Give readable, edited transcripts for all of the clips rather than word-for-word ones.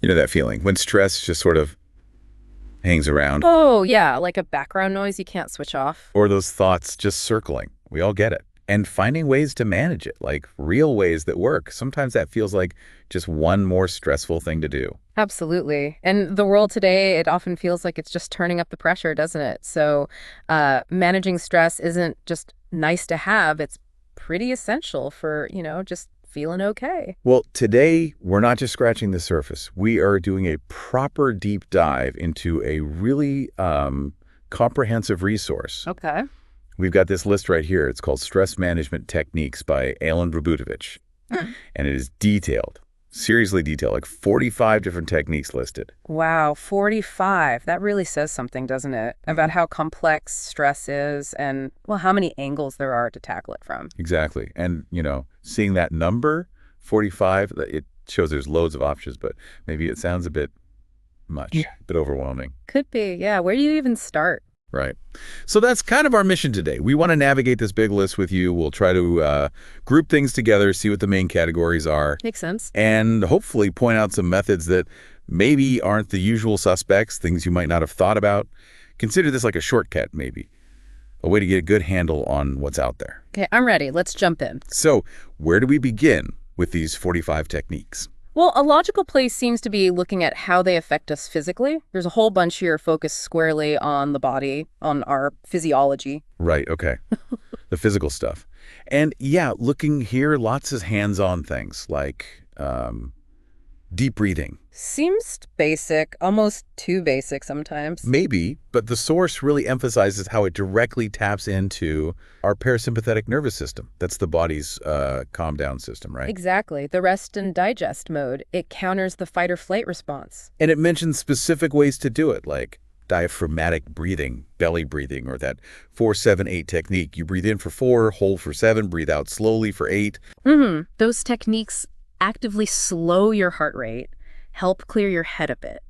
You know that feeling when stress just sort of hangs around, Oh, yeah, like a background noise you can't switch off. or those thoughts just circling. We all get it. And finding ways to manage it, like real ways that work. Sometimes that feels like just one more stressful thing to do. Absolutely. And the world today, it often feels like it's just turning up the pressure, doesn't it? So, managing stress isn't just nice to have, it's pretty essential for, just feeling okay. Well, today we're not just scratching the surface. We are doing a proper deep dive into a really comprehensive resource. Okay. We've got this list right here. It's called Stress Management Techniques by Alan Drabutovich. And it is detailed, seriously detailed, like 45 different techniques listed. Wow, 45. That really says something, doesn't it? About how complex stress is and, well, how many angles there are to tackle it from. Exactly. And, seeing that number, 45, it shows there's loads of options, but maybe it sounds a bit much, a bit overwhelming. Could be, yeah. Where do you even start? Right. So that's kind of our mission today. We want to navigate this big list with you. We'll try to group things together, see what the main categories are, Makes sense. and hopefully point out some methods that maybe aren't the usual suspects, things you might not have thought about. Consider this like a shortcut, maybe, a way to get a good handle on what's out there. Okay, I'm ready. Let's jump in. So where do we begin with these 45 techniques? Well, a logical place seems to be looking at how they affect us physically. There's a whole bunch here focused squarely on the body, on our physiology. Right, okay. The physical stuff. And yeah, looking here, lots of hands-on things like deep breathing. Seems basic, almost too basic sometimes. Maybe, but the source really emphasizes how it directly taps into our parasympathetic nervous system. That's the body's calm down system, right? Exactly. The rest and digest mode. It counters the fight or flight response. And it mentions specific ways to do it, like diaphragmatic breathing, belly breathing, or that 4-7-8 technique. You breathe in for 4, hold for 7, breathe out slowly for 8. Those techniques actively slow your heart rate, help clear your head a bit.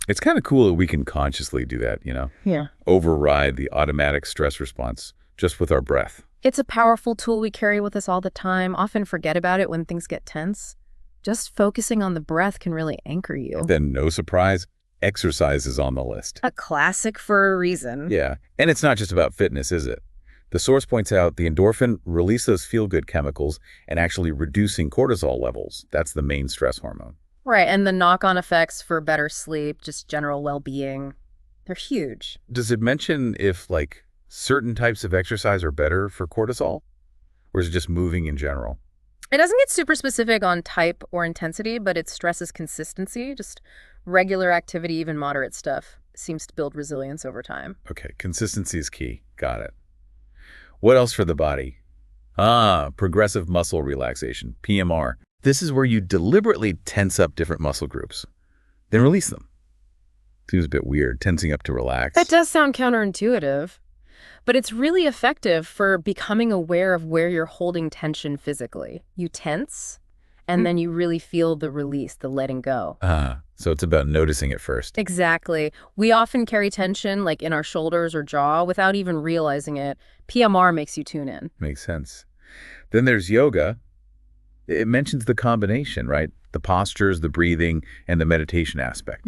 It's kind of cool that we can consciously do that, Yeah. override the automatic stress response just with our breath. It's a powerful tool we carry with us all the time, often forget about it when things get tense. Just focusing on the breath can really anchor you. Then, no surprise, exercise is on the list. A classic for a reason. Yeah, and it's not just about fitness, is it? The source points out the endorphin release those feel-good chemicals and actually reducing cortisol levels. That's the main stress hormone. Right, and the knock-on effects for better sleep, just general well-being, they're huge. Does it mention if, certain types of exercise are better for cortisol? Or is it just moving in general? It doesn't get super specific on type or intensity, but it stresses consistency. Just regular activity, even moderate stuff, seems to build resilience over time. Okay, consistency is key. Got it. What else for the body? Progressive muscle relaxation, PMR. This is where you deliberately tense up different muscle groups, then release them. Seems a bit weird, tensing up to relax. That does sound counterintuitive, but it's really effective for becoming aware of where you're holding tension physically. You tense, and then you really feel the release, the letting go. So it's about noticing it first. Exactly. We often carry tension, like in our shoulders or jaw, without even realizing it. PMR makes you tune in. Makes sense. Then there's yoga. It mentions the combination, right? The postures, the breathing, and the meditation aspect.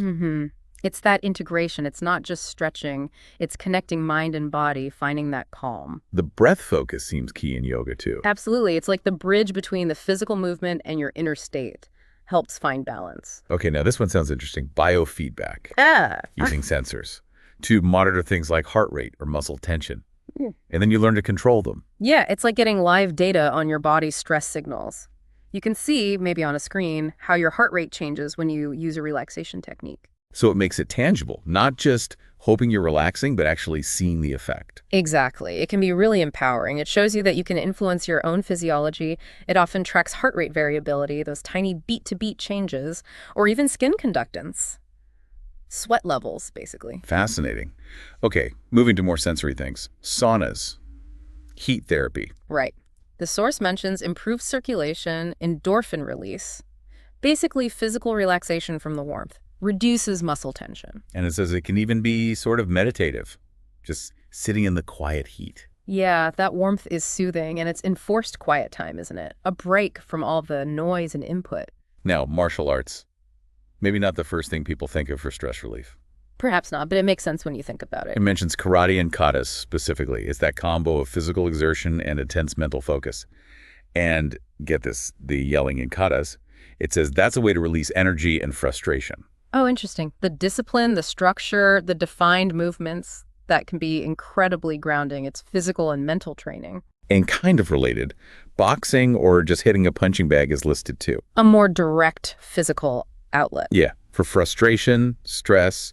It's that integration. It's not just stretching. It's connecting mind and body, finding that calm. The breath focus seems key in yoga, too. Absolutely. It's like the bridge between the physical movement and your inner state. Helps find balance. Okay, now this one sounds interesting. Biofeedback, Ah. using sensors to monitor things like heart rate or muscle tension. And then you learn to control them. Yeah, it's like getting live data on your body's stress signals. You can see, maybe on a screen, how your heart rate changes when you use a relaxation technique. So it makes it tangible, not just hoping you're relaxing, but actually seeing the effect. Exactly. It can be really empowering. It shows you that you can influence your own physiology. It often tracks heart rate variability, those tiny beat-to-beat changes, or even skin conductance. Sweat levels, basically. Fascinating. Okay, moving to more sensory things. Saunas, heat therapy. Right. The source mentions improved circulation, endorphin release, basically physical relaxation from the warmth. Reduces muscle tension. And it says it can even be sort of meditative, just sitting in the quiet heat. Yeah, that warmth is soothing, and it's enforced quiet time, isn't it? A break from all the noise and input. Now, martial arts. Maybe not the first thing people think of for stress relief. Perhaps not, but it makes sense when you think about it. It mentions karate and katas specifically. It's that combo of physical exertion and intense mental focus. And get this, the yelling in katas, it says that's a way to release energy and frustration. Oh, interesting. The discipline, the structure, the defined movements, that can be incredibly grounding. It's physical and mental training. And kind of related, boxing or just hitting a punching bag is listed too. A more direct physical outlet. Yeah, for frustration, stress,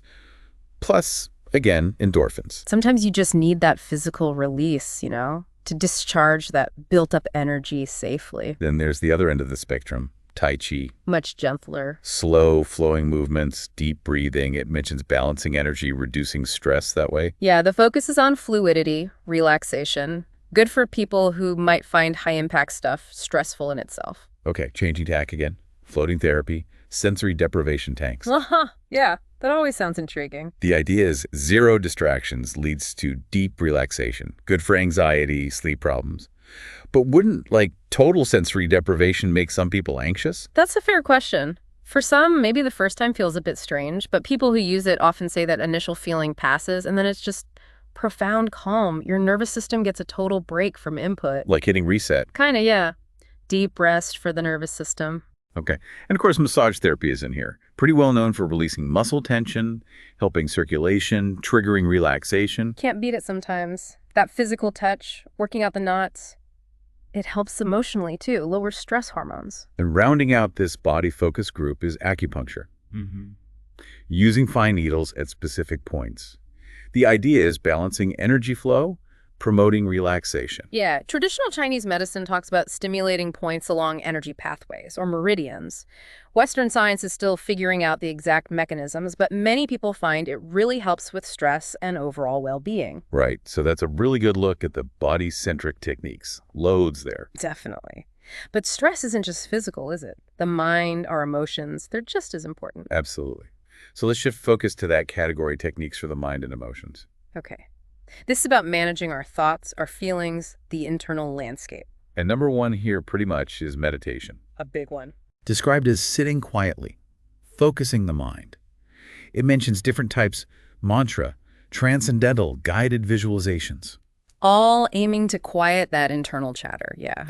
plus, again, endorphins. Sometimes you just need that physical release, to discharge that built-up energy safely. Then there's the other end of the spectrum, Tai Chi. Much gentler. Slow, flowing movements, deep breathing. It mentions balancing energy, reducing stress that way. Yeah, the focus is on fluidity, relaxation. Good for people who might find high-impact stuff stressful in itself. Okay, changing tack again. Floating therapy, sensory deprivation tanks. Yeah, that always sounds intriguing. The idea is 0 distractions leads to deep relaxation. Good for anxiety, sleep problems. But wouldn't, total sensory deprivation make some people anxious? That's a fair question. For some, maybe the first time feels a bit strange, but people who use it often say that initial feeling passes, and then it's just profound calm. Your nervous system gets a total break from input. Like hitting reset. Kinda, yeah. Deep rest for the nervous system. Okay. And of course, massage therapy is in here. Pretty well known for releasing muscle tension, helping circulation, triggering relaxation. Can't beat it sometimes. That physical touch, working out the knots. It helps emotionally, too, lowers stress hormones. And rounding out this body-focused group is acupuncture. Using fine needles at specific points. The idea is balancing energy flow, promoting relaxation. Yeah, traditional Chinese medicine talks about stimulating points along energy pathways, or meridians. Western science is still figuring out the exact mechanisms, but many people find it really helps with stress and overall well-being. Right, so that's a really good look at the body-centric techniques. Loads there. Definitely. But stress isn't just physical, is it? The mind, our emotions, they're just as important. Absolutely. So let's shift focus to that category, techniques for the mind and emotions. Okay. This is about managing our thoughts, our feelings, the internal landscape. And number 1 here pretty much is meditation. A big one. Described as sitting quietly, focusing the mind. It mentions different types, mantra, transcendental, guided visualizations. All aiming to quiet that internal chatter, yeah.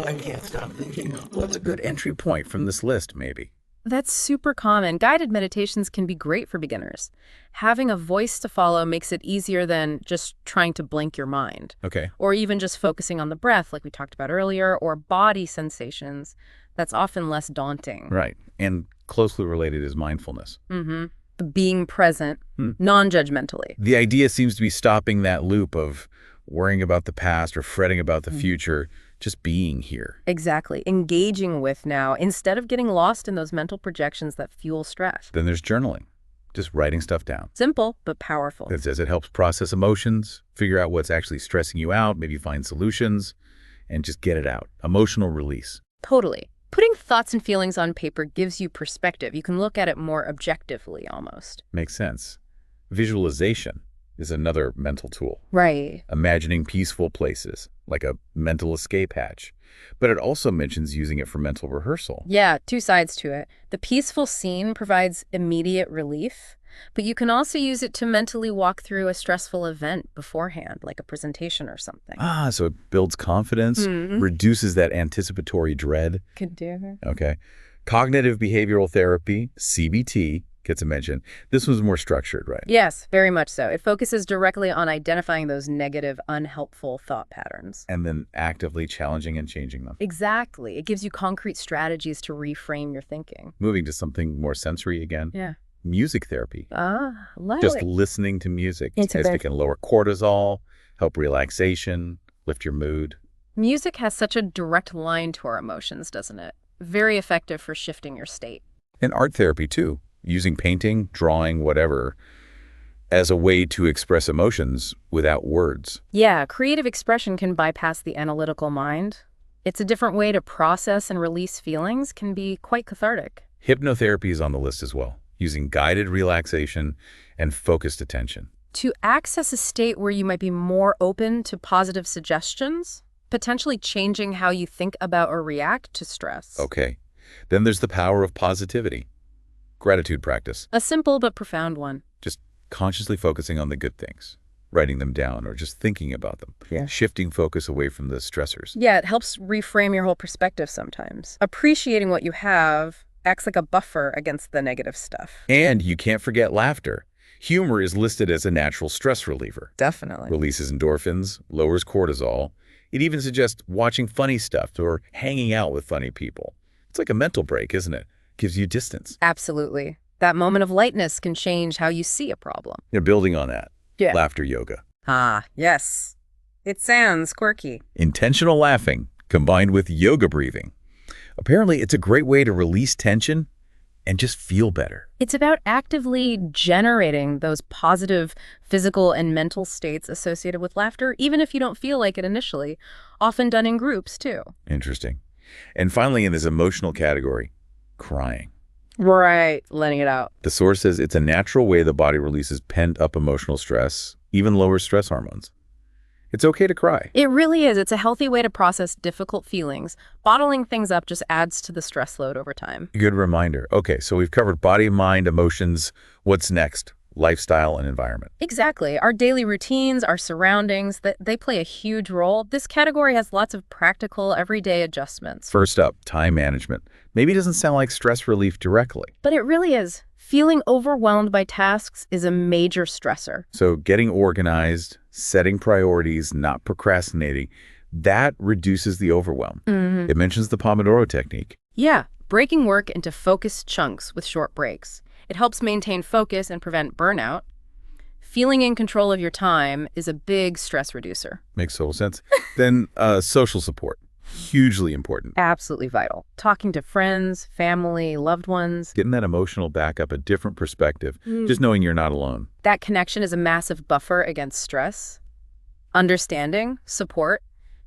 I can't stop thinking. What's a good entry point from this list, maybe? That's super common. Guided meditations can be great for beginners. Having a voice to follow makes it easier than just trying to blank your mind. Okay. Or even just focusing on the breath, like we talked about earlier, or body sensations. That's often less daunting. Right. And closely related is mindfulness. The being present, non-judgmentally. The idea seems to be stopping that loop of worrying about the past or fretting about the future, just being here. Exactly. Engaging with now instead of getting lost in those mental projections that fuel stress. Then there's journaling, just writing stuff down. Simple, but powerful. It says it helps process emotions, figure out what's actually stressing you out, maybe find solutions, and just get it out. Emotional release. Totally. Putting thoughts and feelings on paper gives you perspective. You can look at it more objectively, almost. Makes sense. Visualization is another mental tool. Right. Imagining peaceful places, like a mental escape hatch. But it also mentions using it for mental rehearsal. Yeah, 2 sides to it. The peaceful scene provides immediate relief, but you can also use it to mentally walk through a stressful event beforehand, like a presentation or something. So it builds confidence, reduces that anticipatory dread. Could do. Okay. Cognitive behavioral therapy, CBT, gets a mention. This one's more structured, right? Yes, very much so. It focuses directly on identifying those negative, unhelpful thought patterns. And then actively challenging and changing them. Exactly. It gives you concrete strategies to reframe your thinking. Moving to something more sensory again. Yeah. Music therapy. Love Just it. listening to music. It's As it can lower cortisol, help relaxation, lift your mood. Music has such a direct line to our emotions, doesn't it? Very effective for shifting your state. And art therapy, too. Using painting, drawing, whatever, as a way to express emotions without words. Yeah, creative expression can bypass the analytical mind. It's a different way to process and release feelings, can be quite cathartic. Hypnotherapy is on the list as well, using guided relaxation and focused attention. To access a state where you might be more open to positive suggestions, potentially changing how you think about or react to stress. Okay. Then there's the power of positivity. Gratitude practice. A simple but profound one. Just consciously focusing on the good things, writing them down or just thinking about them. Yeah. Shifting focus away from the stressors. Yeah, it helps reframe your whole perspective sometimes. Appreciating what you have acts like a buffer against the negative stuff. And you can't forget laughter. Humor is listed as a natural stress reliever. Definitely. Releases endorphins, lowers cortisol. It even suggests watching funny stuff or hanging out with funny people. It's like a mental break, isn't it? Gives you distance. Absolutely. That moment of lightness can change how you see a problem. You're building on that. Yeah. Laughter yoga. Ah, yes. It sounds quirky. Intentional laughing combined with yoga breathing. Apparently, it's a great way to release tension and just feel better. It's about actively generating those positive physical and mental states associated with laughter, even if you don't feel like it initially, often done in groups, too. Interesting. And finally, in this emotional category, crying. Right, letting it out. The source says it's a natural way the body releases pent-up emotional stress, even lowers stress hormones. It's okay to cry. It really is. It's a healthy way to process difficult feelings. Bottling things up just adds to the stress load over time. Good reminder. Okay, so we've covered body, mind, emotions. What's next? Lifestyle and environment. Exactly. Our daily routines, our surroundings, they play a huge role. This category has lots of practical, everyday adjustments. First up, time management. Maybe it doesn't sound like stress relief directly. But it really is. Feeling overwhelmed by tasks is a major stressor. So getting organized, setting priorities, not procrastinating, that reduces the overwhelm. It mentions the Pomodoro technique. Yeah, breaking work into focused chunks with short breaks. It helps maintain focus and prevent burnout. Feeling in control of your time is a big stress reducer. Makes total sense. Then social support. Hugely important. Absolutely vital. Talking to friends, family, loved ones. Getting that emotional backup, a different perspective, just knowing you're not alone. That connection is a massive buffer against stress. Understanding, support,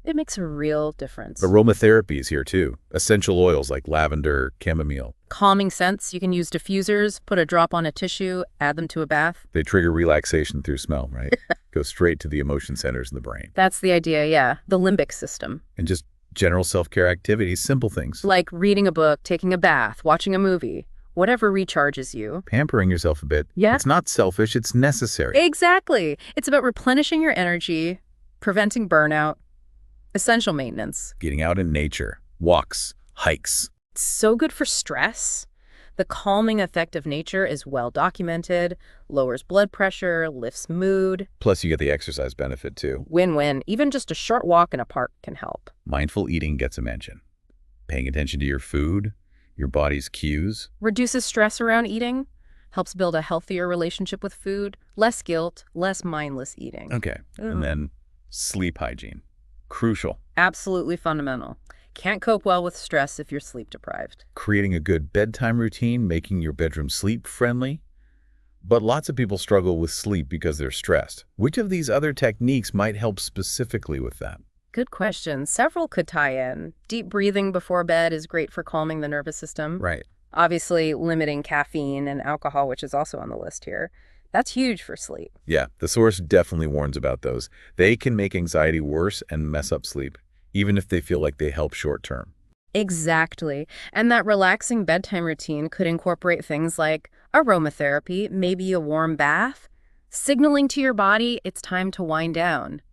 it makes a real difference. Aromatherapy is here too. Essential oils like lavender, chamomile. Calming scents, you can use diffusers, put a drop on a tissue, add them to a bath. They trigger relaxation through smell, right? Go straight to the emotion centers in the brain. That's the idea, yeah. The limbic system. And just general self-care activities, simple things. Like reading a book, taking a bath, watching a movie, whatever recharges you. Pampering yourself a bit. Yeah. It's not selfish, it's necessary. Exactly. It's about replenishing your energy, preventing burnout, essential maintenance. Getting out in nature, walks, hikes. It's so good for stress. The calming effect of nature is well documented, lowers blood pressure, lifts mood. Plus you get the exercise benefit too. Win-win. Even just a short walk in a park can help. Mindful eating gets a mention. Paying attention to your food, your body's cues. Reduces stress around eating, helps build a healthier relationship with food, less guilt, less mindless eating. Okay. And then sleep hygiene. Crucial. Absolutely fundamental. Can't cope well with stress if you're sleep deprived. Creating a good bedtime routine, making your bedroom sleep-friendly. But lots of people struggle with sleep because they're stressed. Which of these other techniques might help specifically with that? Good question. Several could tie in. Deep breathing before bed is great for calming the nervous system. Right. Obviously, limiting caffeine and alcohol, which is also on the list here. That's huge for sleep. Yeah, the source definitely warns about those. They can make anxiety worse and mess up sleep, even if they feel like they help short-term. Exactly. And that relaxing bedtime routine could incorporate things like aromatherapy, maybe a warm bath, signaling to your body it's time to wind down.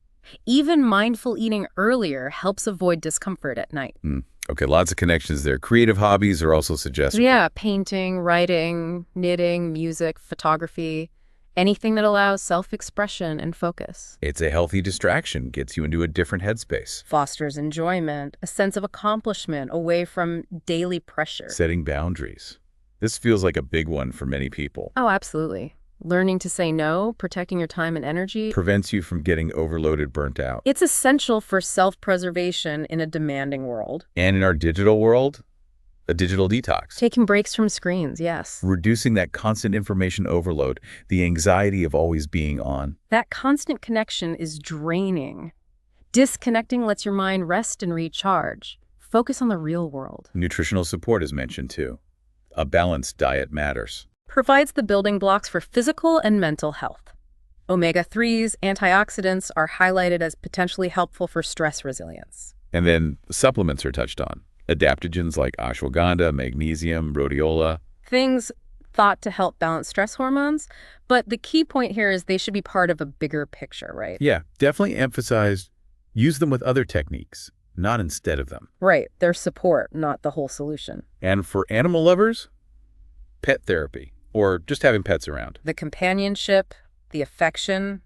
Even mindful eating earlier helps avoid discomfort at night. Okay, lots of connections there. Creative hobbies are also suggested. Yeah, painting, writing, knitting, music, photography, anything that allows self-expression and focus. It's a healthy distraction, gets you into a different headspace. Fosters enjoyment, a sense of accomplishment away from daily pressure. Setting boundaries. This feels like a big one for many people. Oh, absolutely. Learning to say no, protecting your time and energy. Prevents you from getting overloaded, burnt out. It's essential for self-preservation in a demanding world. And in our digital world, a digital detox. Taking breaks from screens, yes. Reducing that constant information overload, the anxiety of always being on. That constant connection is draining. Disconnecting lets your mind rest and recharge. Focus on the real world. Nutritional support is mentioned too. A balanced diet matters. Provides the building blocks for physical and mental health. Omega-3s, antioxidants are highlighted as potentially helpful for stress resilience. And then supplements are touched on. Adaptogens like ashwagandha, magnesium, rhodiola. Things thought to help balance stress hormones, but the key point here is they should be part of a bigger picture, right? Yeah, definitely emphasize use them with other techniques, not instead of them. Right, they're support, not the whole solution. And for animal lovers, pet therapy, or just having pets around. The companionship, the affection,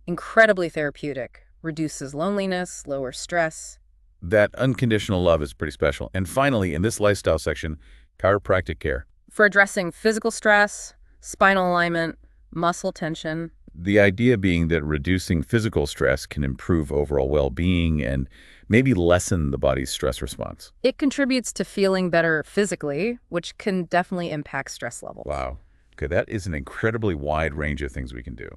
incredibly therapeutic, reduces loneliness, lowers stress. That unconditional love is pretty special. And finally, in this lifestyle section, chiropractic care. For addressing physical stress, spinal alignment, muscle tension. The idea being that reducing physical stress can improve overall well-being and maybe lessen the body's stress response. It contributes to feeling better physically, which can definitely impact stress levels. Wow. Okay, that is an incredibly wide range of things we can do,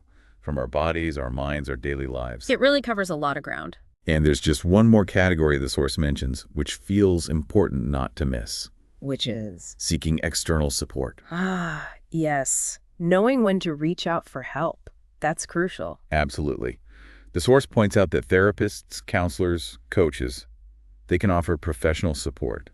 from our bodies, our minds, our daily lives. It really covers a lot of ground. And there's just one more category the source mentions, which feels important not to miss. Which is? Seeking external support. Ah, yes. Knowing when to reach out for help. That's crucial. Absolutely. The source points out that therapists, counselors, coaches, they can offer professional support,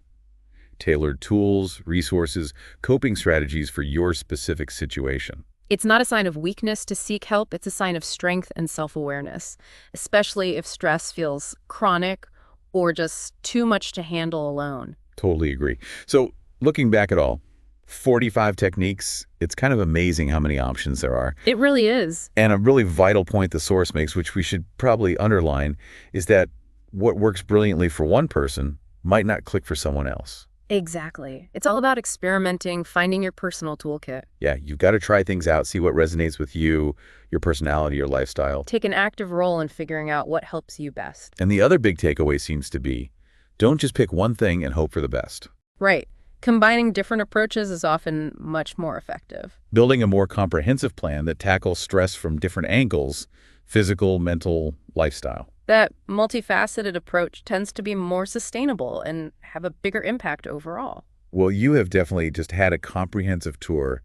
tailored tools, resources, coping strategies for your specific situation. It's not a sign of weakness to seek help. It's a sign of strength and self-awareness, especially if stress feels chronic or just too much to handle alone. Totally agree. So looking back at all, 45 techniques, it's kind of amazing how many options there are. It really is. And a really vital point the source makes, which we should probably underline, is that what works brilliantly for one person might not click for someone else. Exactly. It's all about experimenting, finding your personal toolkit. Yeah, you've got to try things out, see what resonates with you, your personality, your lifestyle. Take an active role in figuring out what helps you best. And the other big takeaway seems to be, don't just pick one thing and hope for the best. Right. Combining different approaches is often much more effective. Building a more comprehensive plan that tackles stress from different angles, physical, mental, lifestyle. That multifaceted approach tends to be more sustainable and have a bigger impact overall. Well, you have definitely just had a comprehensive tour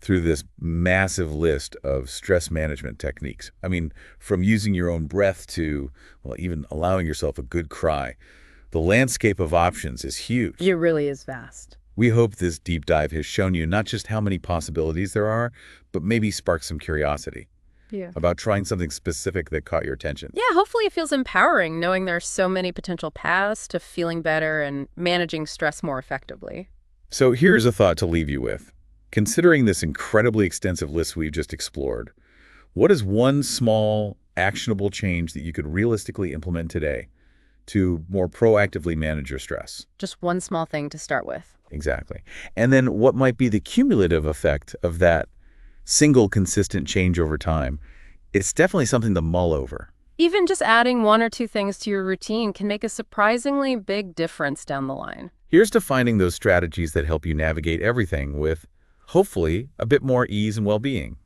through this massive list of stress management techniques. I mean, from using your own breath to, well, even allowing yourself a good cry. The landscape of options is huge. It really is vast. We hope this deep dive has shown you not just how many possibilities there are, but maybe sparked some curiosity about trying something specific that caught your attention. Yeah, hopefully it feels empowering knowing there are so many potential paths to feeling better and managing stress more effectively. So here's a thought to leave you with. Considering this incredibly extensive list we've just explored, what is one small, actionable change that you could realistically implement today to more proactively manage your stress? Just one small thing to start with. Exactly. And then what might be the cumulative effect of that single consistent change over time? It's definitely something to mull over. Even just adding one or two things to your routine can make a surprisingly big difference down the line. Here's to finding those strategies that help you navigate everything with, hopefully, a bit more ease and well-being.